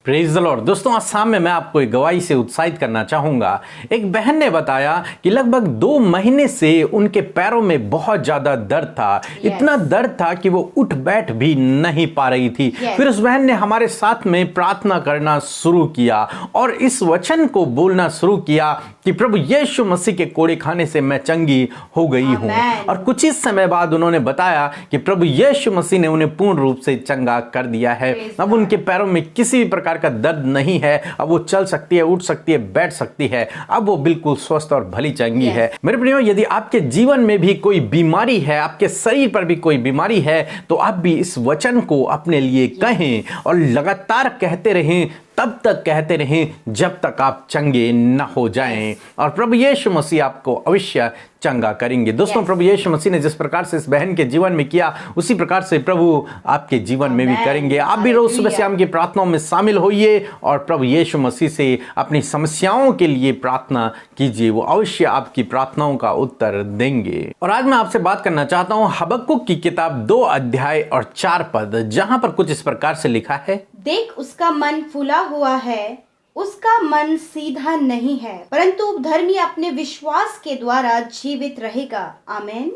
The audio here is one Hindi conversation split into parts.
Praise the Lord. दोस्तों, आज शाम में मैं आपको एक गवाही से उत्साहित करना चाहूंगा। एक बहन ने बताया कि लगभग 2 महीने से उनके पैरों में बहुत ज्यादा दर्द था। इतना दर्द था कि वो उठ बैठ भी नहीं पा रही थी। फिर उस बहन ने हमारे साथ में प्रार्थना करना शुरू किया और इस वचन को बोलना शुरू किया कि प्रभु यीशु मसीह के कोड़े खाने से मैं चंगी हो गई हूँ। और कुछ ही समय बाद उन्होंने बताया कि प्रभु यीशु मसीह ने उन्हें पूर्ण रूप से चंगा कर दिया है। अब उनके पैरों में किसी भी प्रकार का दर्द नहीं है। अब वो चल सकती है, उठ सकती है, बैठ सकती है। अब वो बिल्कुल स्वस्थ और भली चंगी है। मेरे प्रियो, यदि आपके जीवन में भी कोई बीमारी है, आपके शरीर पर भी कोई बीमारी है, तो आप भी इस वचन को अपने लिए कहें और लगातार कहते रहें, तब तक कहते रहें जब तक आप चंगे न हो जाएं। और प्रभु यीशु मसीह आपको अवश्य चंगा करेंगे। दोस्तों, प्रभु यीशु मसीह ने जिस प्रकार से इस बहन के जीवन में किया, उसी प्रकार से प्रभु आपके जीवन में भी करेंगे। आप भी रोज सुबह शाम की प्रार्थनाओं में शामिल होइए और प्रभु यीशु मसीह से अपनी समस्याओं के लिए प्रार्थना कीजिए। वो अवश्य आपकी प्रार्थनाओं का उत्तर देंगे। और आज मैं आपसे बात करना चाहता हूँ हबक्कुक की किताब 2 अध्याय और 4 पद, जहां पर कुछ इस प्रकार से लिखा है, देख, उसका मन फूला हुआ है, उसका मन सीधा नहीं है, परंतु धर्मी अपने विश्वास के द्वारा जीवित रहेगा। आमीन।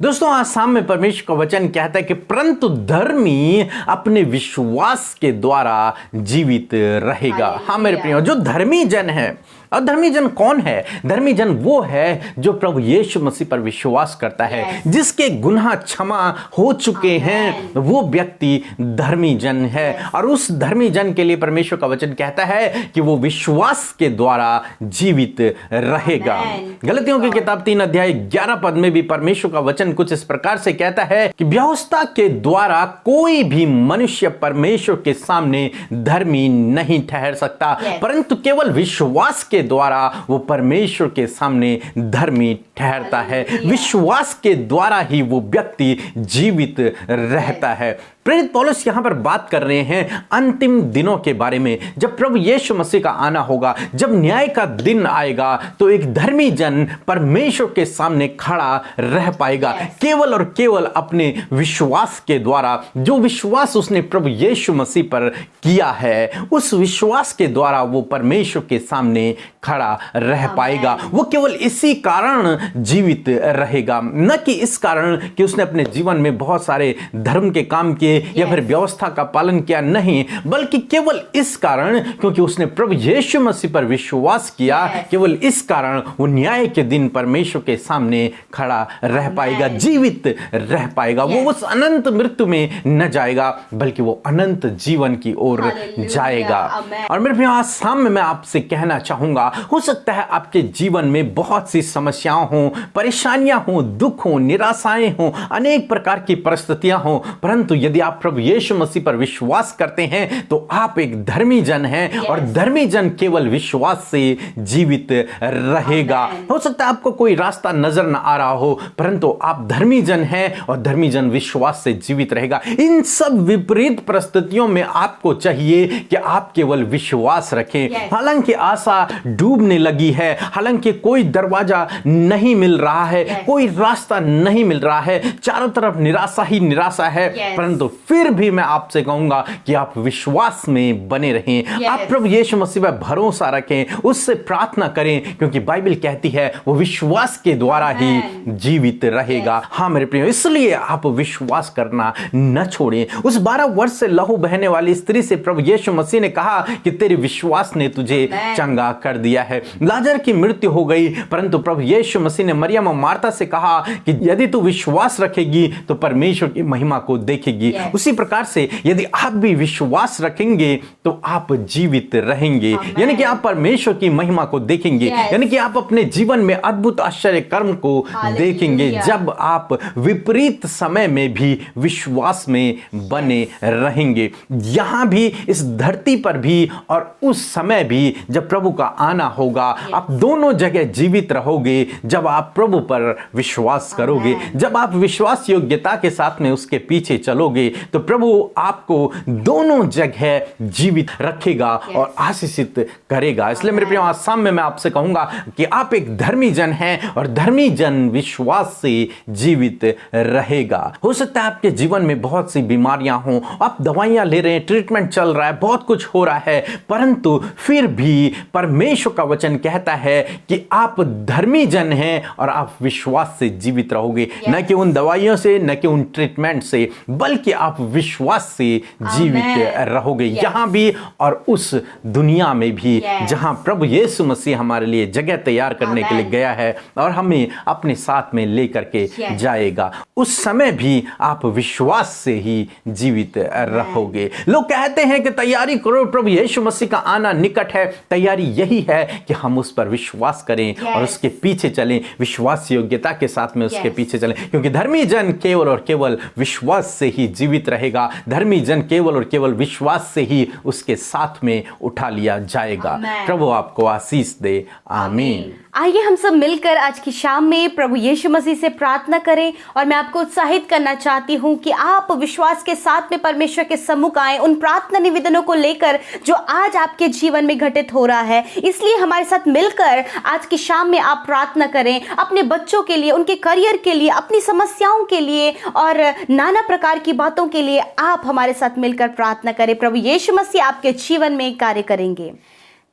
दोस्तों, आज शाम में परमेश्वर का वचन कहता है कि परंतु धर्मी अपने विश्वास के द्वारा जीवित रहेगा। हाँ मेरे प्रियो, जो धर्मी जन है, और धर्मी जन कौन है? धर्मी जन वो है जो प्रभु यीशु मसीह पर विश्वास करता है, जिसके गुनाह क्षमा हो चुके हैं, वो व्यक्ति धर्मी जन है। और उस धर्मी जन के लिए परमेश्वर का वचन कहता है कि वो विश्वास के द्वारा जीवित रहेगा। गलतियों की किताब 3 अध्याय 11 पद में भी परमेश्वर का वचन कुछ इस प्रकार से कहता है कि व्यवस्था के द्वारा कोई भी मनुष्य परमेश्वर के सामने धर्मी नहीं ठहर सकता, परंतु केवल विश्वास के द्वारा वो परमेश्वर के सामने धर्मी ठहरता है। विश्वास के द्वारा ही वो व्यक्ति जीवित रहता है। प्रेरित पौलुस यहां पर बात कर रहे हैं अंतिम दिनों के बारे में, जब प्रभु यीशु मसीह का आना होगा, जब न्याय का दिन आएगा, तो एक धर्मी जन परमेश्वर के सामने खड़ा रह पाएगा केवल और केवल अपने विश्वास के द्वारा। जो विश्वास उसने प्रभु यीशु मसीह पर किया है, उस विश्वास के द्वारा वो परमेश्वर के सामने खड़ा रह पाएगा। वो केवल इसी कारण जीवित रहेगा, न कि इस कारण कि उसने अपने जीवन में बहुत सारे धर्म के काम किए या फिर व्यवस्था का पालन किया, नहीं, बल्कि केवल इस कारण क्योंकि उसने प्रभु यीशु मसीह पर विश्वास किया। केवल इस कारण वो न्याय के दिन परमेश्वर के सामने खड़ा रह पाएगा, जीवित रह पाएगा। वो उस अनंत मृत्यु में न जाएगा, बल्कि वो अनंत जीवन की ओर जाएगा। और मेरे प्रिय, आज शाम में मैं आपसे कहना चाहूंगा, हो सकता है आपके जीवन में बहुत सी समस्याएं हों, परेशानियां हों, दुख हो, निराशाएं हों, अनेक प्रकार की परिस्थितियां हों, परंतु यदि आप प्रभु यीशु मसीह पर विश्वास करते हैं तो आप एक धर्मी जन हैं। और धर्मी जन केवल विश्वास से जीवित रहेगा। हो सकता है आपको कोई रास्ता नजर न आ रहा हो, परंतु आप धर्मी जन हैं और धर्मी जन विश्वास से जीवित रहेगा। इन सब विपरीत परिस्थितियों में आपको चाहिए कि आप केवल विश्वास रखें। हालांकि आशा डूबने लगी है, हालांकि कोई दरवाजा नहीं मिल रहा है, कोई रास्ता नहीं मिल रहा है, चारों तरफ निराशा ही निराशा है, परंतु फिर भी मैं आपसे कहूंगा कि आप विश्वास में बने रहें। आप प्रभु यीशु मसीह पर भरोसा रखें, उससे प्रार्थना करें, क्योंकि बाइबल कहती है वो विश्वास के द्वारा ही जीवित रहेगा। हाँ मेरे प्रियो, इसलिए आप विश्वास करना न छोड़ें। उस 12 वर्ष से लहू बहने वाली स्त्री से प्रभु यीशु मसीह ने कहा कि तेरे विश्वास ने तुझे चंगा कर दिया है। लाजर की मृत्यु हो गई, परंतु प्रभु यीशु मसीह ने मरियम और मार्था से कहा कि यदि तू विश्वास रखेगी तो परमेश्वर की महिमा को देखेगी। उसी प्रकार से यदि आप भी विश्वास रखेंगे तो आप जीवित रहेंगे, यानी कि आप परमेश्वर की महिमा को देखेंगे, यानी कि आप अपने जीवन में अद्भुत आश्चर्य कर्म को देखेंगे, जब आप विपरीत समय में भी विश्वास में बने रहेंगे। यहां भी, इस धरती पर भी और उस समय भी जब प्रभु का आना होगा, आप दोनों जगह जीवित रहोगे जब आप प्रभु पर विश्वास करोगे, जब आप विश्वास योग्यता के साथ में उसके पीछे चलोगे। रहोगे तो प्रभु आपको दोनों जगह जीवित रखेगा और आशीषित करेगा। इसलिए मेरे प्रियो, आज शाम में मैं आपसे कहूंगा कि आप एक धर्मी जन हैं और धर्मी जन विश्वास से जीवित रहेगा। हो सकता है आपके जीवन में बहुत सी बीमारियां हों, आप दवाइयां ले रहे हैं, ट्रीटमेंट चल रहा है, बहुत कुछ हो रहा है, परंतु फिर भी परमेश्वर का वचन कहता है कि आप धर्मी जन हैं और आप विश्वास से जीवित रहोगे। न कि उन दवाइयों से, न कि उन ट्रीटमेंट से, बल्कि आप विश्वास से जीवित रहोगे, यहां भी और उस दुनिया में भी जहां प्रभु यीशु मसीह हमारे लिए जगह तैयार करने के लिए गया है और हमें अपने साथ में लेकर के जाएगा। उस समय भी आप विश्वास से ही जीवित रहोगे। लोग कहते हैं कि तैयारी करो, प्रभु यीशु मसीह का आना निकट है। तैयारी यही है कि हम उस पर विश्वास करें और उसके पीछे चलें, विश्वास योग्यता के साथ में उसके पीछे चलें, क्योंकि धर्मी जन केवल और केवल विश्वास से ही जीवित रहेगा। धर्मी जन केवल और केवल विश्वास से ही उसके साथ में उठा लिया जाएगा। प्रभु आपको आशीष दे। आमीन। आइए हम सब मिलकर आज की शाम में प्रभु यीशु मसीह से प्रार्थना करें और मैं आपको उत्साहित करना चाहती हूं कि आप विश्वास के साथ में परमेश्वर के सम्मुख आए उन प्रार्थना निवेदनों को लेकर जो आज आपके जीवन में घटित हो रहा है। इसलिए हमारे साथ मिलकर आज की शाम में आप प्रार्थना करें अपने बच्चों के लिए, उनके करियर के लिए, अपनी समस्याओं के लिए और नाना प्रकार की बातों के लिए आप हमारे साथ मिलकर प्रार्थना करें। प्रभु यीशु मसीह आपके जीवन में कार्य करेंगे।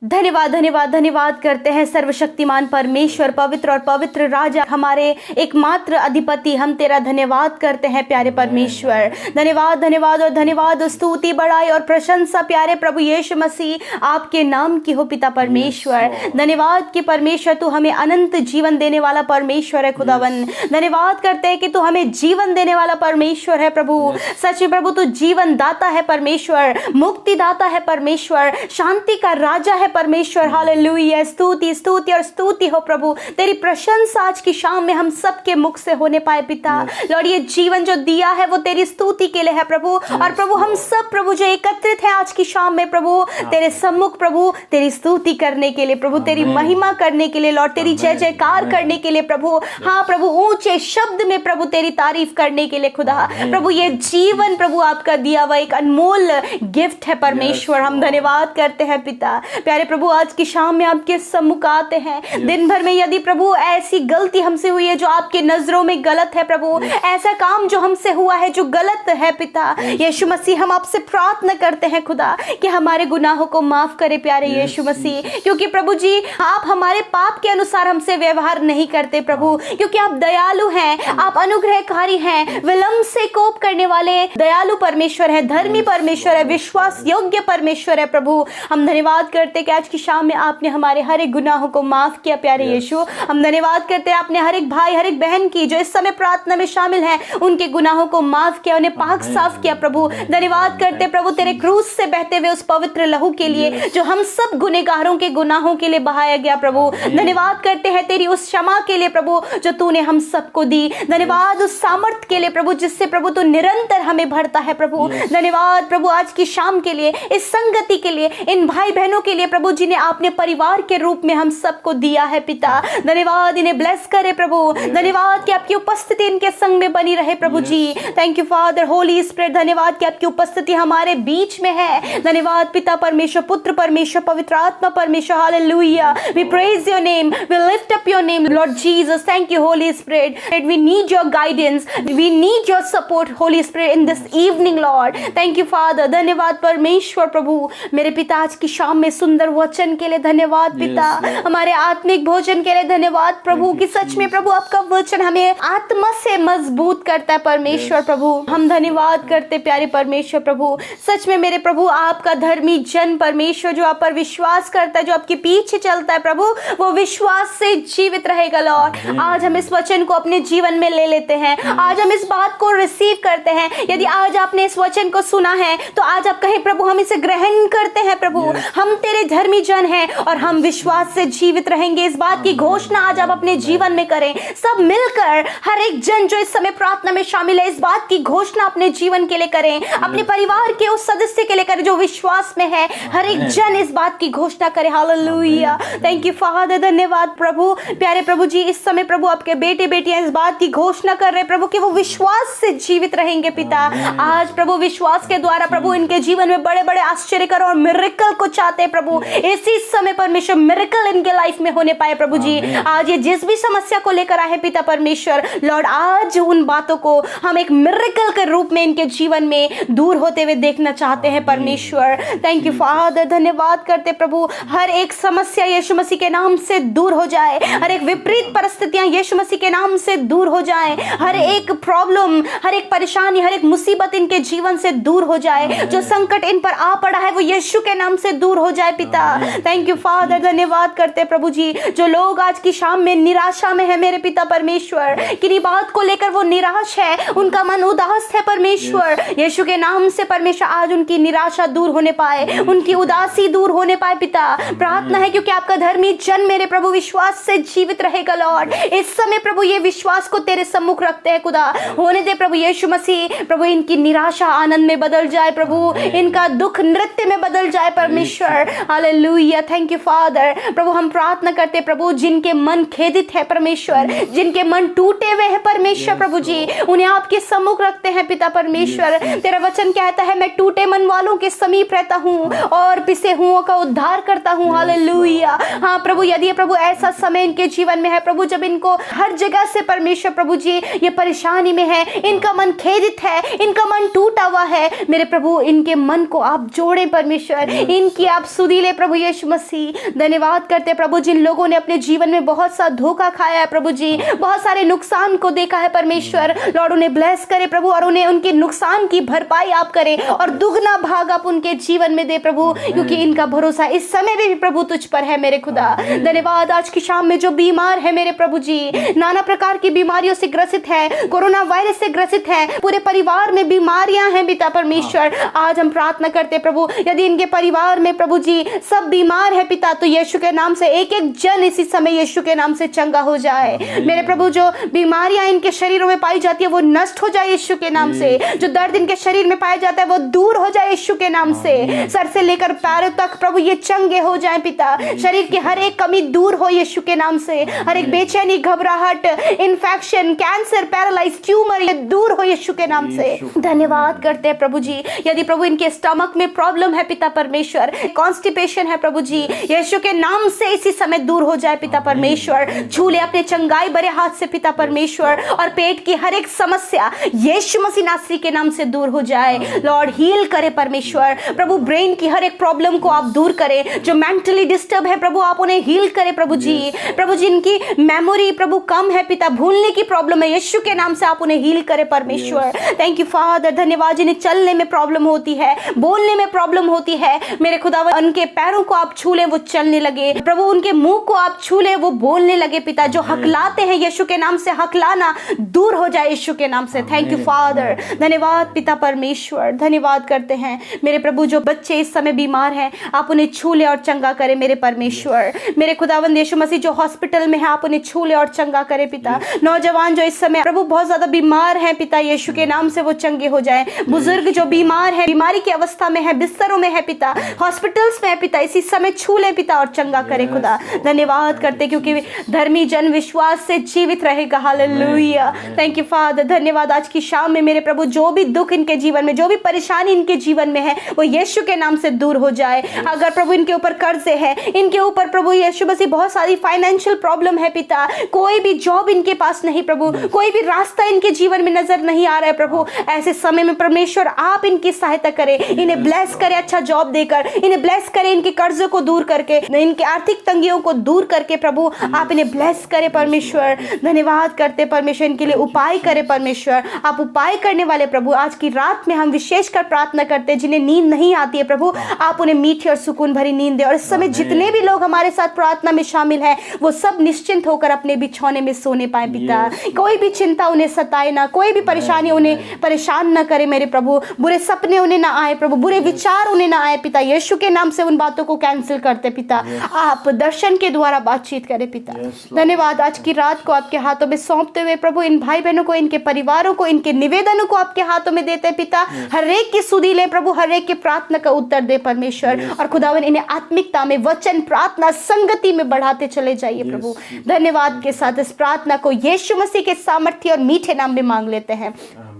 धन्यवाद धन्यवाद धन्यवाद करते हैं सर्वशक्तिमान परमेश्वर, पवित्र और पवित्र राजा, हमारे एकमात्र अधिपति, हम तेरा धन्यवाद करते हैं प्यारे परमेश्वर। धन्यवाद धन्यवाद और धन्यवाद, स्तुति, बड़ाई और प्रशंसा प्यारे प्रभु यीशु मसीह आपके नाम की हो पिता परमेश्वर। धन्यवाद कि परमेश्वर तू हमें अनंत जीवन देने वाला परमेश्वर है खुदावन। धन्यवाद करते हैं कि तू हमें जीवन देने वाला परमेश्वर है प्रभु। सच में प्रभु तू जीवन दाता है परमेश्वर, मुक्ति दाता है परमेश्वर, शांति का राजा है परमेश्वर। हालेलुया, स्तुति स्तुति और स्तुति हो प्रभु। तेरी प्रशंसा आज की शाम में हम सबके मुख से होने पाए पिता। लॉर्ड, ये जीवन जो दिया है वो तेरी स्तुति के लिए है प्रभु। और प्रभु हम सब प्रभु जो एकत्रित है आज की शाम में प्रभु तेरे सम्मुख प्रभु तेरी स्तुति करने के लिए प्रभु, तेरी महिमा करने के लिए लॉर्ड, तेरी जय जयकार करने के लिए प्रभु। हाँ प्रभु, ऊंचे शब्द में प्रभु तेरी तारीफ करने के लिए खुदा। प्रभु ये जीवन प्रभु आपका दिया हुआ एक अनमोल गिफ्ट है परमेश्वर। हम धन्यवाद करते हैं पिता। प्यारे प्रभु, आज की शाम में आपके सम्मुख आते हैं। दिन भर में यदि प्रभु ऐसी गलती हमसे हुई है जो आपके नजरों में गलत है प्रभु, ऐसा काम जो हमसे हुआ है जो गलत है पिता यीशु मसीह, हम आपसे प्रार्थना करते हैं खुदा कि हमारे गुनाहों को माफ करे प्यारे यीशु मसीह। क्योंकि प्रभु जी आप हमारे पाप के अनुसार हमसे व्यवहार नहीं करते प्रभु, क्योंकि आप दयालु हैं, आप अनुग्रहकारी हैं, विलंब से कोप करने वाले दयालु परमेश्वर है, धर्मी परमेश्वर है, विश्वास योग्य परमेश्वर है प्रभु। हम धन्यवाद करते कि आज की शाम में आपने हमारे हर एक गुनाहों को माफ किया प्यारे यीशु। हम धन्यवाद करते हैं आपने हर एक भाई, हर एक बहन की जो इस समय प्रार्थना में शामिल है, उनके गुनाहों को माफ किया, उन्हें पाक साफ किया प्रभु। धन्यवाद करते प्रभु तेरे क्रूस से बहते हुए उस पवित्र लहू के लिए जो हम सब गुनहगारों के गुनाहों के लिए बहाया गया प्रभु। धन्यवाद करते हैं तेरी उस क्षमा के लिए प्रभु जो तूने हम सबको दी। धन्यवाद उस सामर्थ के लिए प्रभु जिससे प्रभु तू निरंतर हमें भरता है प्रभु। धन्यवाद प्रभु आज की शाम के लिए, इस संगति के लिए, इन भाई बहनों के लिए प्रभु जिन्हें आपने परिवार के रूप में हम सबको दिया है पिता। धन्यवाद, इन्हें ब्लेस करे प्रभु। धन्यवाद कि आपकी उपस्थिति इनके संग में बनी रहे प्रभु जी। Thank you father, holy spirit. धन्यवाद कि आपकी उपस्थिति हमारे बीच में है। धन्यवाद पिता परमेश्वर, पुत्र परमेश्वर, पवित्र आत्मा परमेश्वर। Hallelujah, we praise your name, we lift up your name Lord Jesus. Thank you Holy Spirit, we need your guidance, we need your support Holy Spirit in this evening Lord. Thank you Father. धन्यवाद परमेश्वर प्रभु। मेरे पिता आज की शाम में सुंदर वचन के लिए धन्यवाद पिता। हमारे आत्मिक भोजन के लिए धन्यवाद प्रभु कि सच में प्रभु आपका वचन हमें आत्मा से मजबूत करता है परमेश्वर प्रभु। हम धन्यवाद करते प्यारे परमेश्वर प्रभु। सच में मेरे प्रभु आपका धर्मी जन परमेश्वर जो आप पर विश्वास करता है, जो आपके पीछे चलता है प्रभु, वो विश्वास से जीवित रहेगा लॉर्ड। आज हम इस वचन को अपने जीवन में ले लेते हैं। आज हम इस बात को रिसीव करते हैं। यदि आज आपने इस वचन को सुना है तो आज आप कहें प्रभु हम इसे ग्रहण करते हैं प्रभु। हम तेरे धर्मी जन हैं और हम विश्वास से जीवित रहेंगे। इस बात की घोषणा आज आप अपने जीवन में करें। सब मिलकर हर एक जन जो इस समय प्रार्थना में शामिल है, इस बात की घोषणा अपने जीवन के लिए करें, अपने परिवार के उस सदस्य के लिए करें जो विश्वास में है। हर एक जन इस बात की घोषणा करे। हालेलुया, थैंक यू फादर, धन्यवाद प्रभु। प्यारे प्रभु जी, इस समय प्रभु आपके बेटे बेटियां इस बात की घोषणा कर रहे प्रभु कि वो विश्वास से जीवित रहेंगे पिता। आज प्रभु विश्वास के द्वारा प्रभु इनके जीवन में बड़े बड़े आश्चर्य करो और मिरेकल को चाहते हैं प्रभु। इसी समय परमेश्वर मिरेकल इनके लाइफ में होने पाए प्रभु जी। आज ये जिस भी समस्या को लेकर आए पिता परमेश्वर, लॉर्ड आज उन बातों को हम एक मिरेकल के रूप में इनके जीवन में दूर होते हुए देखना चाहते हैं परमेश्वर। थैंक यू फादर, धन्यवाद करते प्रभु। हर एक समस्या यीशु मसीह के नाम से दूर हो जाए, हर एक विपरीत परिस्थितियां यीशु मसीह के नाम से दूर हो जाए, हर एक प्रॉब्लम, हर एक परेशानी, हर एक मुसीबत इनके जीवन से दूर हो जाए। जो संकट इन पर आ पड़ा है वो यीशु के नाम से दूर हो जाए पिता। थैंक यू फादर, धन्यवाद करते प्रभु जी। जो लोग आज की शाम में निराशा में है मेरे पिता परमेश्वर, किन्हीं बात को लेकर वो निराश है, उनका मन उदास है परमेश्वर, यीशु के नाम से परमेश्वर आज उनकी निराशा दूर होने पाए, उनकी उदासी दूर होने पाए पिता। प्रार्थना है क्योंकि आपका धर्मी जन मेरे प्रभु विश्वास से जीवित रहेगा लॉर्ड। इस समय प्रभु ये विश्वास को तेरे सम्मुख रखते हैं खुदा। होने दे प्रभु यीशु मसीह, प्रभु इनकी निराशा आनंद में बदल जाए प्रभु, इनका दुख नृत्य में बदल जाए परमेश्वर। Hallelujah, thank you father. प्रभु हम प्रार्थना करते प्रभु जिनके मन खेदित है परमेश्वर, जिनके मन टूटे हुए हैं परमेश्वर प्रभु जी, उन्हें आपके सम्मुख रखते हैं पिता परमेश्वर। तेरा वचन कहता है मैं टूटे मन वालों के समीप रहता हूँ और पिसे हुओं का उद्धार करता हूँ। हालेलुया। हाँ प्रभु, यदि प्रभु ऐसा समय इनके जीवन में है प्रभु जब इनको हर जगह से परमेश्वर प्रभु जी ये परेशानी में है, इनका मन खेदित है, इनका मन टूटा हुआ है, मेरे प्रभु इनके मन को आप जोड़ें परमेश्वर, इनकी आप सुधी ले प्रभु यीशु मसीह। धन्यवाद करते प्रभु जिन लोगों ने अपने जीवन में बहुत सा धोखा खाया है प्रभु जी, बहुत सारे नुकसान को देखा है परमेश्वर, लॉर्ड उन्हें ब्लेस करे प्रभु और उन्हें उनके नुकसान की भरपाई आप करें और दुगना भाग आप उनके जीवन में दे प्रभु, क्योंकि इनका भरोसा इस समय में भी प्रभु तुझ पर है मेरे खुदा। धन्यवाद आज की शाम में जो बीमार है मेरे प्रभु जी, नाना प्रकार की बीमारियों से ग्रसित है, कोरोना वायरस से ग्रसित है, पूरे परिवार में बीमारियां हैं पिता परमेश्वर, आज हम प्रार्थना करते प्रभु यदि इनके परिवार में प्रभु जी सब बीमार है पिता, तो यीशु के नाम से एक एक जन इसी समय यीशु के नाम से चंगा हो जाए मेरे प्रभु। जो बीमारियां इनके शरीरों में पाई जाती है वो नष्ट हो जाए यीशु के नाम से, जो दर्द इनके शरीर में पाया जाता है वो दूर हो जाए यीशु के नाम से, सर से लेकर पैरों तक प्रभु ये चंगे हो जाए पिता, शरीर की हर एक कमी दूर हो यीशु के नाम से, हर एक बेचैनी, घबराहट, इन्फेक्शन, कैंसर, पैरालाइज, ट्यूमर ये दूर हो यीशु के नाम से। धन्यवाद करते हैं प्रभु जी। यदि प्रभु इनके स्टमक में प्रॉब्लम है पिता परमेश्वर, कॉन्स्टिपेशन है प्रभु जी, यीशु के नाम से इसी समय दूर हो जाए पिता परमेश्वर, छू ले अपने चंगाई भरे हाथ से पिता परमेश्वर, और पेट की हर एक समस्या यीशु मसीह नासरी के नाम से दूर हो जाए लॉर्ड। हील करे परमेश्वर प्रभु, ब्रेन की हर एक प्रॉब्लम को आप दूर करें, जो मेंटली डिस्टर्ब है प्रभु आप उन्हें हील करें प्रभु जी। प्रभु जिनकी मेमोरी प्रभु कम है पिता, भूलने की प्रॉब्लम है, यीशु के नाम से आप उन्हें हील करें परमेश्वर। थैंक यू फादर, धन्यवाद। जिन्हें चलने में प्रॉब्लम होती है, बोलने में प्रॉब्लम होती है मेरे खुदा, उनके पैरों को आप छू ले वो चलने लगे प्रभु, उनके मुंह को आप छू ले वो बोलने लगे पिता, जो हकलाते हैं यीशु के नाम से हकलाना दूर हो जाए यीशु के नाम से। थैंक यू फादर, धन्यवाद पिता परमेश्वर, धन्यवाद करते हैं मेरे प्रभु। जो बच्चे इस समय बीमार हैं आप उन्हें छू ले और चंगा करे मेरे परमेश्वर। मेरे खुदावंद यीशु मसीह जो हॉस्पिटल में है आप उन्हें छू ले और चंगा करे पिता। नौजवान जो इस समय प्रभु बहुत ज्यादा बीमार हैं पिता, यीशु के नाम से वो चंगे हो जाए। बुजुर्ग जो बीमार है, बीमारी की अवस्था में है, बिस्तरों में है पिता, हॉस्पिटल्स में है पिता, इसी समय छू ले पिता और चंगा करे खुदा। धन्यवाद करते क्योंकि धर्मी जन विश्वास से जीवित रहेगा। Hallelujah, thank you Father. धन्यवाद आज की शाम में मेरे प्रभु जो भी दुख इनके जीवन में, जो भी परेशानी इनके जीवन में है वो यीशु के नाम से दूर हो जाए। अगर प्रभु इनके ऊपर कर्जे है, इनके ऊपर प्रभु यीशु मसीह बहुत सारी फाइनेंशियल प्रॉब्लम है पिता, कोई भी जॉब इनके पास नहीं प्रभु, कोई भी रास्ता इनके जीवन में नजर नहीं आ रहा है प्रभु, ऐसे समय में परमेश्वर आप इनकी सहायता करें, इन्हें ब्लेस करें अच्छा जॉब देकर, इन्हें ब्लेस करें इनके कर्जों को दूर करके, इनके आर्थिक तंगियों को दूर करके प्रभु आप इन्हें ब्लेस करें परमेश्वर। धन्यवाद करते परमेश्वर, इनके लिए उपाय करें परमेश्वर, आप उपाय करने वाले प्रभु। आज की रात में हम विशेषकर प्रार्थना करते हैं जिन्हें नींद नहीं आती है प्रभु, आप उन्हें मीठी और सुकून भरी नींद दे। और इस समय जितने भी लोग हमारे साथ प्रार्थना में शामिल हैं वो सब निश्चिंत होकर अपने बिछौने में सोने पाए पिता। कोई भी चिंता उन्हें सताए ना, कोई भी परेशानी उन्हें परेशान ना करे मेरे प्रभु, बुरे सपने उन्हें ना आए प्रभु, बुरे विचार उन्हें ना आए पिता, यीशु के नाम से उन बातों को कैंसिल करते पिता। आप दर्शन के द्वारा बातचीत करें पिता। धन्यवाद, आज की रात को आपके हाथों में सौंपते हुए प्रभु इन भाई बहनों को, इनके परिवारों को, इनके निवेदनों को आपके हाथों में देते पिता। हर एक की सुधि ले प्रभु, हर एक की प्रार्थना का उत्तर दे परमेश्वर। और खुदावन इन्हें आत्मिकता में, वचन, प्रार्थना, संगति में बढ़ाते चले जाइए प्रभु। धन्यवाद के साथ इस प्रार्थना को यीशु मसीह के सामर्थ्य और मीठे नाम में मांग लेते हैं।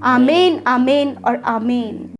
आमीन, आमीन और आमीन।